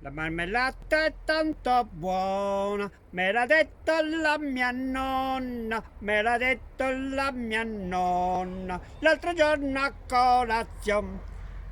La marmellata è tanto buona, me l'ha detto la mia nonna, me l'ha detto la mia nonna, l'altro giorno a colazione.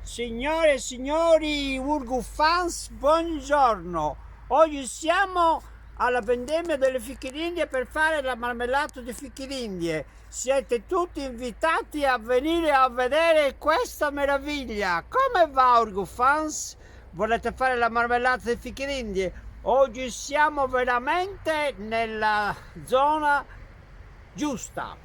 Signore e signori, Urgu fans, buongiorno. Oggi siamo alla vendemmia delle fiche d'India per fare la marmellata di fiche d'Indie. Siete tutti invitati a venire a vedere questa meraviglia. Come va, Urgu fans? Volete fare la marmellata di fiche d'Indie? Oggi siamo veramente nella zona giusta,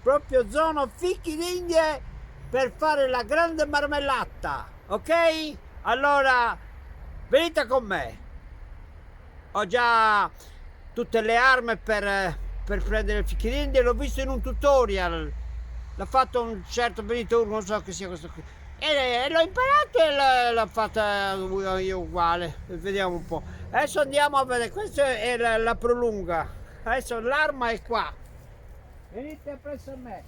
proprio zona fichi d'Indie per fare la grande marmellata, ok? Allora venite con me. Ho già tutte le armi per prendere il fichi d'Indie, l'ho visto in un tutorial, l'ha fatto un certo Benito Urgo, non so che sia questo qui. E l'ho imparato e l'ho fatta io uguale. Vediamo un po'. Adesso andiamo a vedere. Questa è la prolunga. Adesso l'arma è qua. Venite presso a me.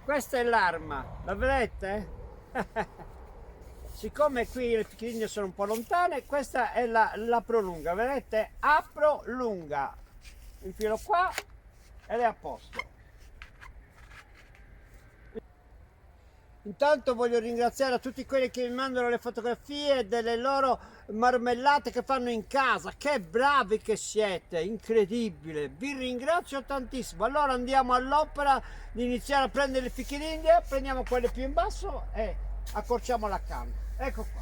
Questa è l'arma. La vedete? Siccome qui le fichine sono un po' lontane, questa è la prolunga. Vedete? Apro lunga. Infilo qua ed è a posto. Intanto voglio ringraziare a tutti quelli che mi mandano le fotografie delle loro marmellate che fanno in casa. Che bravi che siete, incredibile, vi ringrazio tantissimo. Allora andiamo all'opera di iniziare a prendere le fiche d'India, prendiamo quelle più in basso e accorciamo la canna. Ecco qua.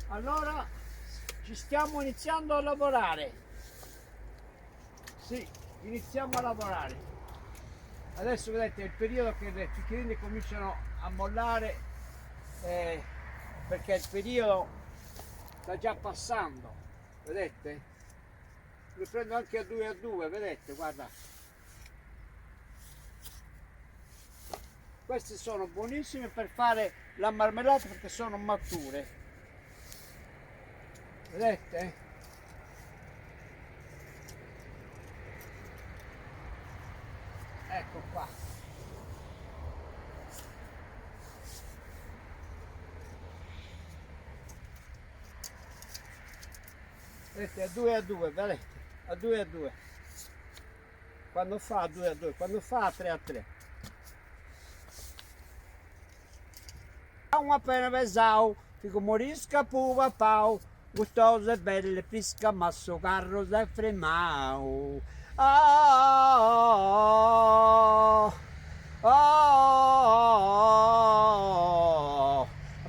Allora ci stiamo iniziando a lavorare. Sì, iniziamo a lavorare. Adesso vedete è il periodo che le fichine cominciano a mollare, perché il periodo sta già passando, vedete? Le prendo anche a due, vedete, guarda. Queste sono buonissime per fare la marmellata perché sono mature, vedete? Ecco qua. Vedete, a due, vedete? A due. Quando fa a 2 a 2, quando fa a 3 a 3. Uma pena vesau, fico morisca puva pau, gustose belle pisca masso carro se fremau. Oh, oh,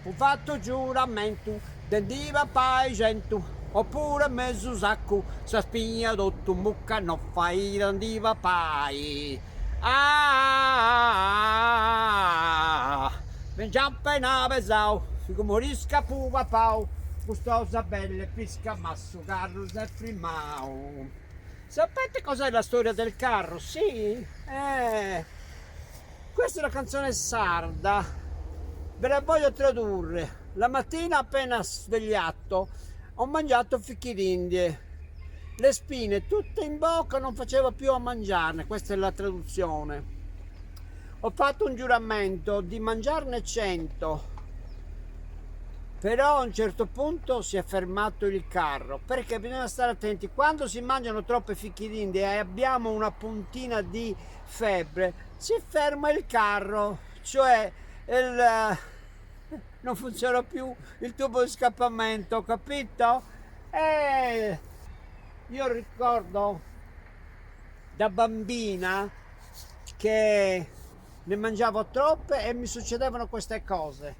ho fatto giuramento, dendiva pai cento, oppure mezzo sacco, sa spigna dotto mucca, non fai dendiva pai. Ah, Mengiampa in avesau, fico morisca puva pau, gustosa belle pisca masso carro se frimau. Sapete cos'è la storia del carro? Sì? Questa è una canzone sarda, ve la voglio tradurre. La mattina appena svegliato ho mangiato fichi d'Indie, le spine tutte in bocca, non facevo più a mangiarne, questa è la traduzione. Ho fatto un giuramento di mangiarne 100, però a un certo punto si è fermato il carro, perché bisogna stare attenti, quando si mangiano troppe fichi d'India e abbiamo una puntina di febbre, si ferma il carro, cioè non funziona più il tubo di scappamento, capito? E io ricordo da bambina che ne mangiavo troppe e mi succedevano queste cose.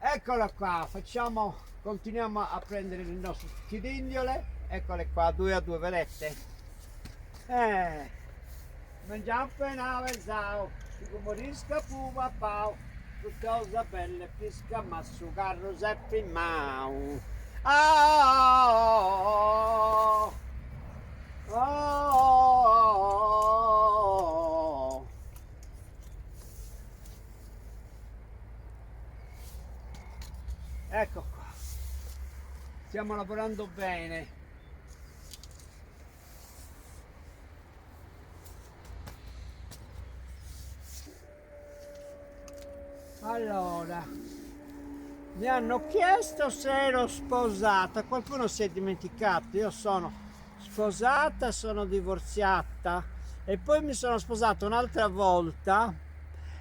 Eccola qua, continuiamo a prendere il nostro chirindiole, eccole qua, due a due, vedete? Mangiamo appena pensavo, dico morisca puva pau, cosa belle pisca ma su carro seppi mau. Oh, oh, oh. Ecco qua, stiamo lavorando bene. Allora, mi hanno chiesto se ero sposata, qualcuno si è dimenticato, io sono sposata, sono divorziata e poi mi sono sposata un'altra volta.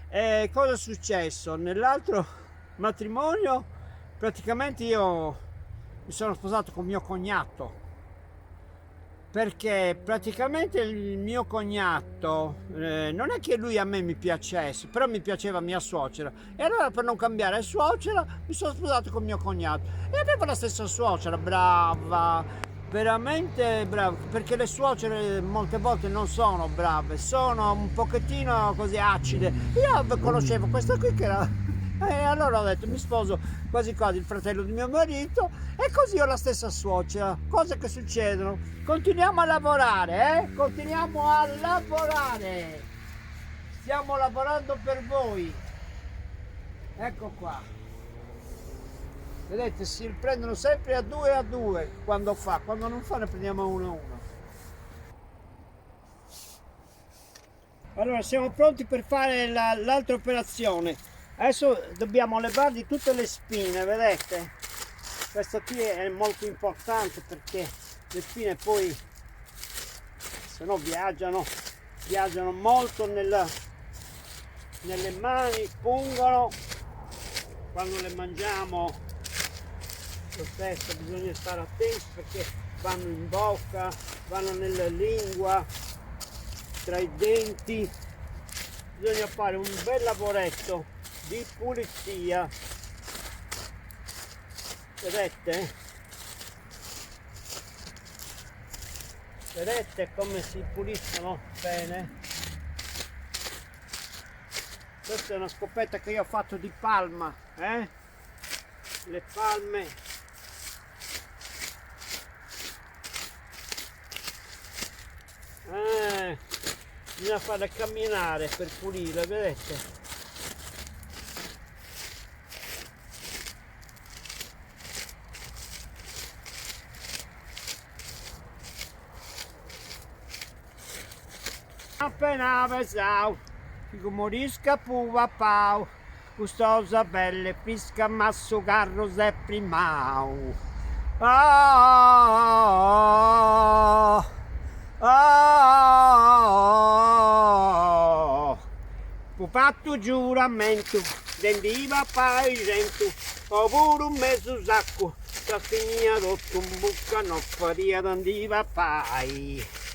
E cosa è successo? Nell'altro matrimonio praticamente io mi sono sposato con mio cognato, perché praticamente il mio cognato non è che lui a me mi piacesse, però mi piaceva mia suocera, e allora per non cambiare suocera mi sono sposato con mio cognato e avevo la stessa suocera, brava, veramente brava, perché le suocere molte volte non sono brave, sono un pochettino così acide. Io conoscevo questa qui che era e allora ho detto mi sposo quasi quasi il fratello di mio marito e così ho la stessa suocera. Cose che succedono. Continuiamo a lavorare, eh? Continuiamo a lavorare. Stiamo lavorando per voi. Ecco qua. Vedete, si prendono sempre a due quando non fa ne prendiamo uno a uno. Allora siamo pronti per fare l'altra operazione. Adesso dobbiamo levargli tutte le spine, vedete? Questo qui è molto importante perché le spine poi se no viaggiano molto nelle mani, pungono quando le mangiamo. Lo stesso bisogna stare attenti perché vanno in bocca, vanno nella lingua, tra i denti. Bisogna fare un bel lavoretto di pulizia, vedete come si puliscono bene. Questa è una scopetta che io ho fatto di palma, le palme bisogna farle camminare per pulire, vedete. Appena vesau, figo morisca puva pau, gustosa belle pisca masso garro se primau. Ah, ho fatto giuramento, rendiva paesento, ho pure un mezzo sacco, trastigna rotto un bucca, non faria d'andiva pai.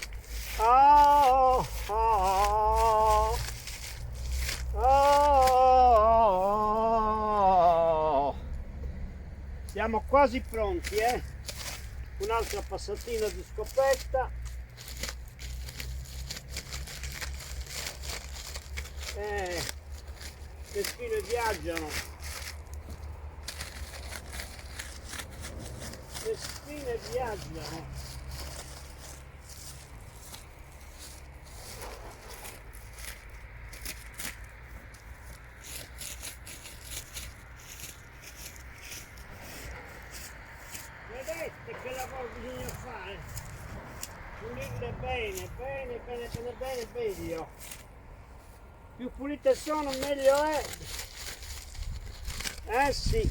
Oh, oh, oh. Siamo quasi pronti, un'altra passatina di scopetta. Le spine viaggiano, le spine viaggiano. Vedete che lavoro bisogna fare? Pulirle bene, bene, meglio. Più pulite sono meglio è. Sì.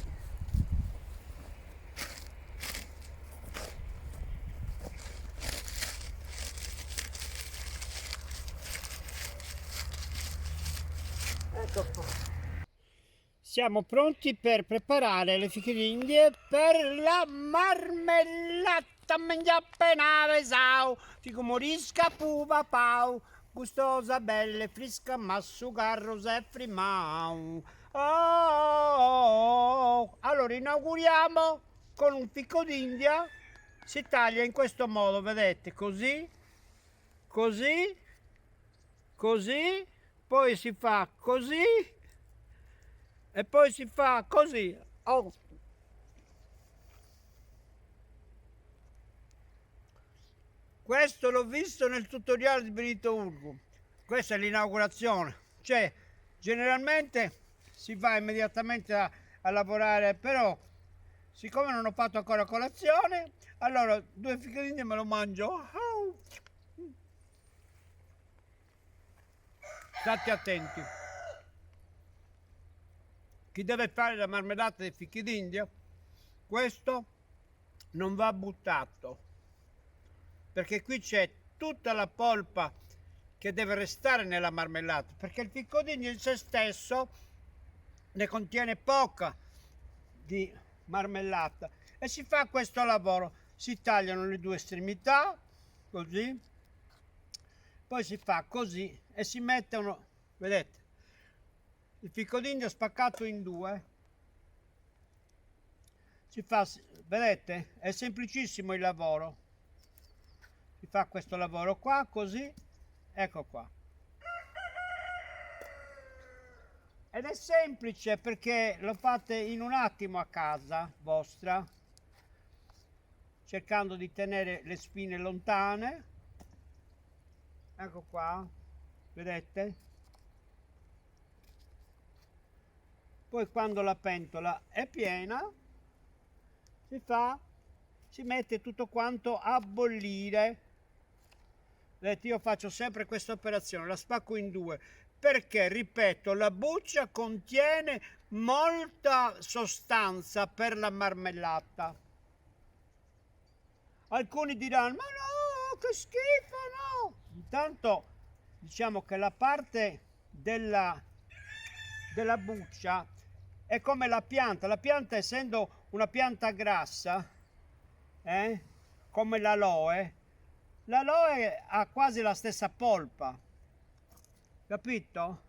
Ecco qua. Siamo pronti per preparare le fiche d'India per la marmellata. Mangia appena vesau, fico morisca puva pau, gustosa belle frisca ma sugarro se frimau. Oh. Allora inauguriamo con un fico d'India. Si taglia in questo modo, vedete, così, così, così, poi si fa così e poi si fa così. Oh. Questo l'ho visto nel tutorial di Benito Urgu. Questa è l'inaugurazione. Cioè, generalmente si va immediatamente a lavorare, però siccome non ho fatto ancora colazione, allora 2 fiche me lo mangio. State attenti. chi deve fare la marmellata dei fichi d'India, questo non va buttato, perché qui c'è tutta la polpa che deve restare nella marmellata, perché il fico d'India in se stesso ne contiene poca di marmellata, e si fa questo lavoro: si tagliano le due estremità così, poi si fa così e si mettono, vedete, il fico d'India spaccato in due, si fa, vedete, è semplicissimo il lavoro, si fa questo lavoro qua così, ecco qua, ed è semplice perché lo fate in un attimo a casa vostra, cercando di tenere le spine lontane, ecco qua, vedete? Poi quando la pentola è piena si mette tutto quanto a bollire. Vedete, io faccio sempre questa operazione, la spacco in due, perché, ripeto, la buccia contiene molta sostanza per la marmellata. Alcuni diranno: ma no, che schifo, no! Intanto diciamo che la parte della buccia è come la pianta, essendo una pianta grassa, come l'aloe ha quasi la stessa polpa, capito?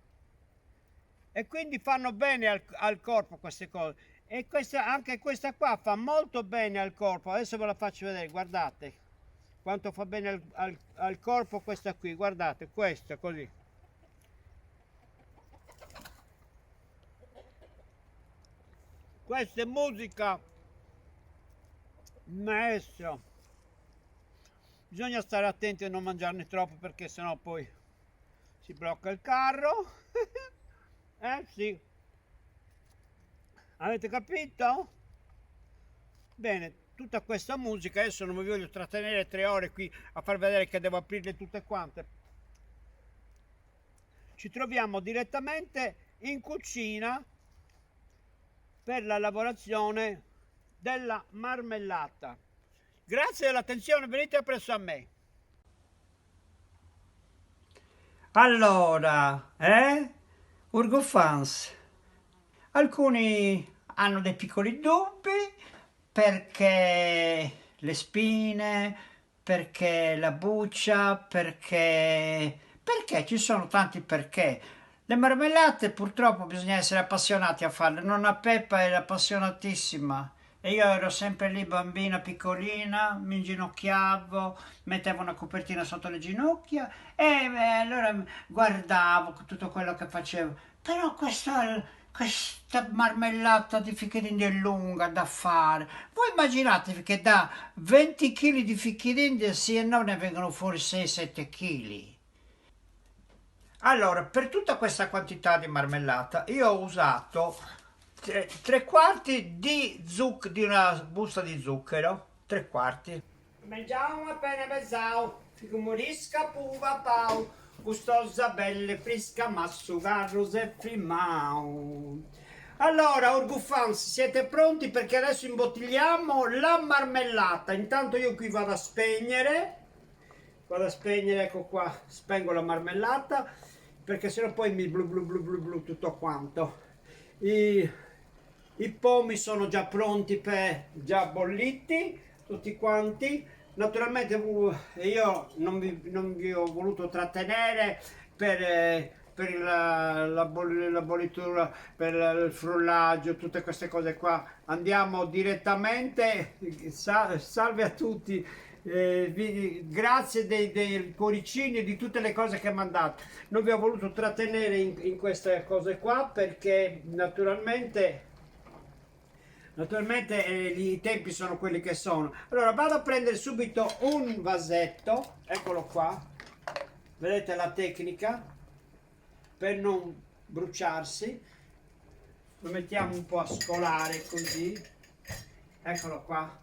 E quindi fanno bene al corpo queste cose, e anche questa qua fa molto bene al corpo. Adesso ve la faccio vedere, guardate quanto fa bene al corpo questa qui, guardate, questa così. Questa è musica, maestro. Bisogna stare attenti a non mangiarne troppo, perché sennò poi si blocca il carro. Sì, avete capito? Bene, tutta questa musica, adesso non vi voglio trattenere 3 ore qui a far vedere che devo aprirle tutte quante. Ci troviamo direttamente in cucina per la lavorazione della marmellata. Grazie dell'attenzione, venite appresso a me. Allora, Urgofans, alcuni hanno dei piccoli dubbi perché le spine, perché la buccia, perché ci sono tanti perché. Le marmellate purtroppo bisogna essere appassionati a farle. Nonna Peppa era appassionatissima e io ero sempre lì bambina piccolina, mi inginocchiavo, mettevo una copertina sotto le ginocchia e allora guardavo tutto quello che facevo. Però questa marmellata di fichi d'India è lunga da fare. Voi immaginatevi che da 20 kg di fichi d'India sì e no ne vengono fuori 6-7 kg. Allora, per tutta questa quantità di marmellata io ho usato 3/4 di una busta di zucchero, 3/4. Mangiamo appena mezzao, fico morisca puva pau, gustosa belle frisca massuga rose frimau. Allora, Urgufans, siete pronti? Perché adesso imbottigliamo la marmellata. Intanto io qui vado a spegnere, ecco qua, spengo la marmellata, perché sennò poi mi blu blu blu blu blu tutto quanto. I pomi sono già pronti, già bolliti tutti quanti. Naturalmente io non vi ho voluto trattenere per la bollitura, per il frullaggio, tutte queste cose qua. Andiamo direttamente. Salve a tutti. Grazie dei cuoricini e di tutte le cose che mandate. Non vi ho voluto trattenere in queste cose qua, perché naturalmente i tempi sono quelli che sono. Allora vado a prendere subito un vasetto, eccolo qua, vedete la tecnica per non bruciarsi. Lo mettiamo un po' a scolare così, eccolo qua,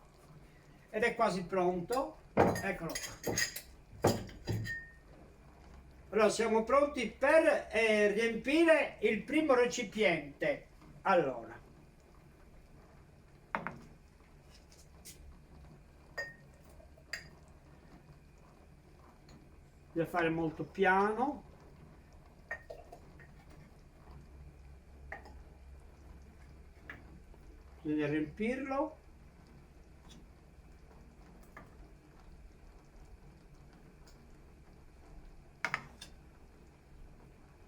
ed è quasi pronto, eccolo qua. Allora siamo pronti per riempire il primo recipiente. Allora, deve fare molto piano. Bisogna riempirlo.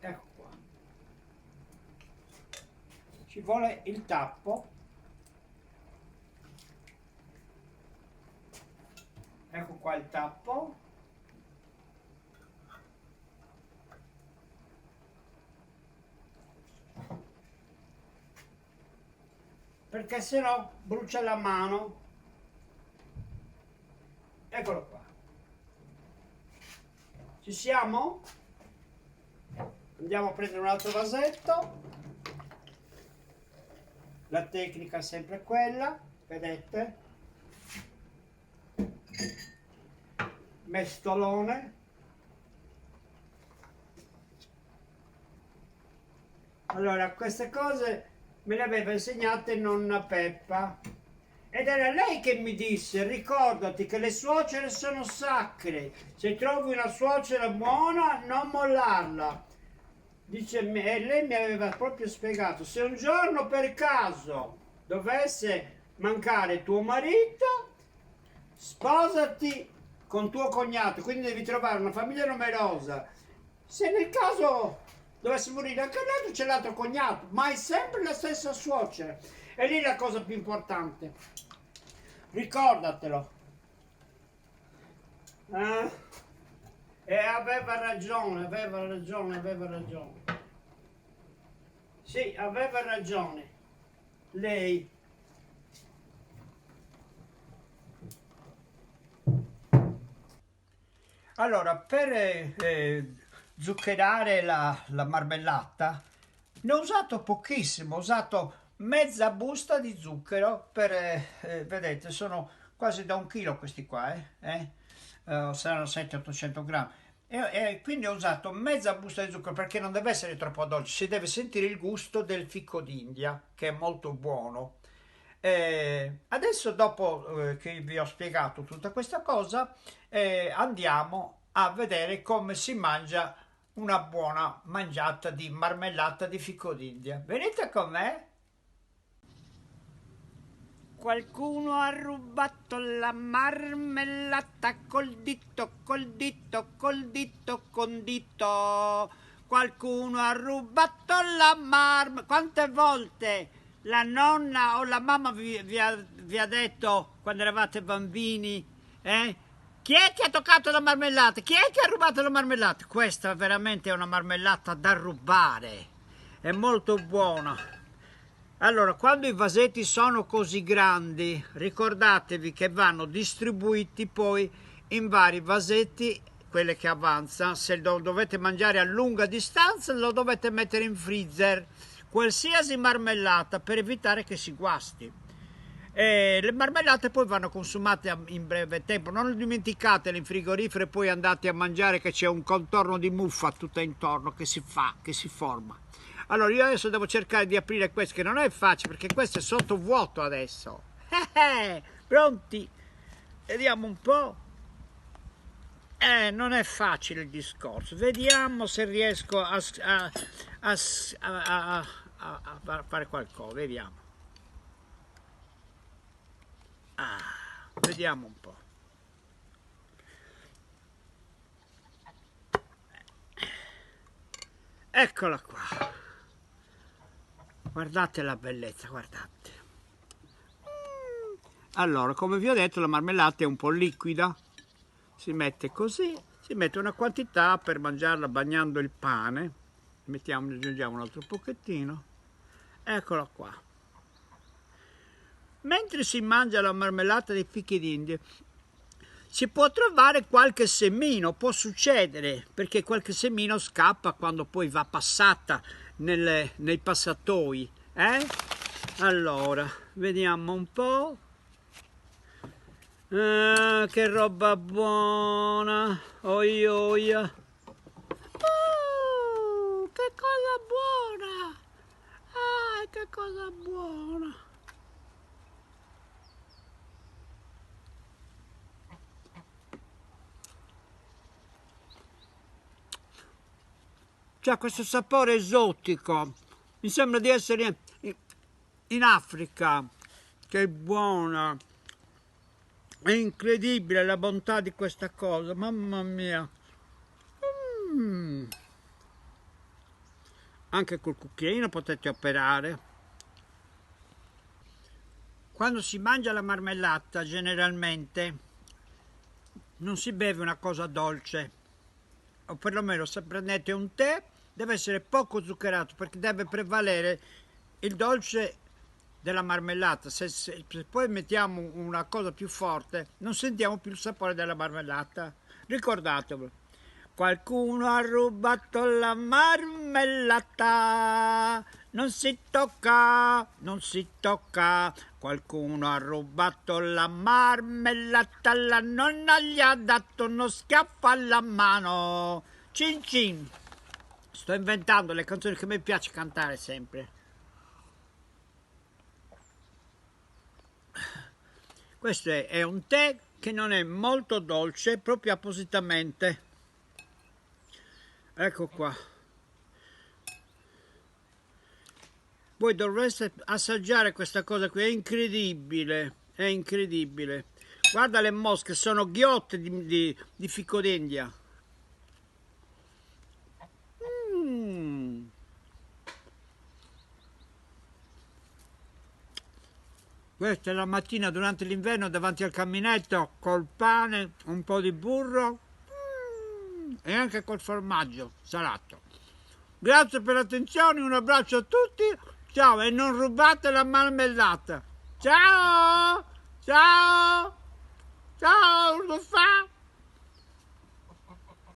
Ecco qua. Ci vuole il tappo. Ecco qua il tappo. Perché sennò brucia la mano. Eccolo qua. Ci siamo? Andiamo a prendere un altro vasetto. La tecnica è sempre quella, vedete? Mestolone. Allora, queste cose me le aveva insegnate nonna Peppa. Ed era lei che mi disse, ricordati che le suocere sono sacre. Se trovi una suocera buona, non mollarla. Dice, e lei mi aveva proprio spiegato, se un giorno per caso dovesse mancare tuo marito, sposati con tuo cognato, quindi devi trovare una famiglia numerosa. Se nel caso dovesse morire anche l'altro, c'è l'altro cognato, ma è sempre la stessa suocera. E lì la cosa più importante. Ricordatelo. E aveva ragione. Sì, aveva ragione. Lei. Allora, per zuccherare la marmellata, ne ho usato pochissimo, ho usato mezza busta di zucchero vedete, sono quasi da 1 chilo questi qua, saranno 700-800 grammi. E quindi ho usato mezza busta di zucchero perché non deve essere troppo dolce, si deve sentire il gusto del fico d'India, che è molto buono. Adesso, dopo che vi ho spiegato tutta questa cosa, andiamo a vedere come si mangia una buona mangiata di marmellata di fico d'India. Venite con me. Qualcuno ha rubato la marmellata col dito, condito. Qualcuno ha rubato la marmellata. Quante volte la nonna o la mamma vi ha detto, quando eravate bambini, chi è che ha toccato la marmellata? Chi è che ha rubato la marmellata? Questa veramente è una marmellata da rubare. È molto buona. Allora, quando i vasetti sono così grandi, ricordatevi che vanno distribuiti poi in vari vasetti, quelle che avanzano. Se lo dovete mangiare a lunga distanza, lo dovete mettere in freezer, qualsiasi marmellata, per evitare che si guasti. Le marmellate poi vanno consumate in breve tempo, non dimenticatele in frigorifero e poi andate a mangiare, che c'è un contorno di muffa tutta intorno che si forma. Allora, io adesso devo cercare di aprire questo, che non è facile perché questo è sotto vuoto adesso. Pronti? Vediamo un po'. Non è facile il discorso. Vediamo se riesco a fare qualcosa. Vediamo. Vediamo un po'. Eccola qua. Guardate la bellezza, guardate. Allora, come vi ho detto, la marmellata è un po' liquida. Si mette così, si mette una quantità per mangiarla bagnando il pane. Aggiungiamo un altro pochettino. Eccola qua. Mentre si mangia la marmellata dei fichi d'India, si può trovare qualche semino, può succedere, perché qualche semino scappa quando poi va passata nei passatoi. Allora, vediamo un po'. Che roba buona! Oia! Che cosa buona! che cosa buona! C'ha questo sapore esotico, mi sembra di essere in Africa, che è buona, è incredibile la bontà di questa cosa, mamma mia. Anche col cucchiaino potete operare. Quando si mangia la marmellata generalmente non si beve una cosa dolce, o perlomeno se prendete un tè deve essere poco zuccherato perché deve prevalere il dolce della marmellata. Se poi mettiamo una cosa più forte non sentiamo più il sapore della marmellata. Ricordatevelo. Qualcuno ha rubato la marmellata, non si tocca, non si tocca. Qualcuno ha rubato la marmellata, la nonna gli ha dato uno schiaffo alla mano. Cin cin. Sto inventando le canzoni che mi piace cantare sempre. Questo è un tè che non è molto dolce, proprio appositamente. Ecco qua. Voi dovreste assaggiare questa cosa qui, è incredibile, è incredibile. Guarda le mosche, sono ghiotte di fico d'India. Questa è la mattina durante l'inverno davanti al caminetto col pane, un po' di burro e anche col formaggio salato. Grazie per l'attenzione, un abbraccio a tutti, ciao e non rubate la marmellata. Ciao, ciao, ciao, lo fa?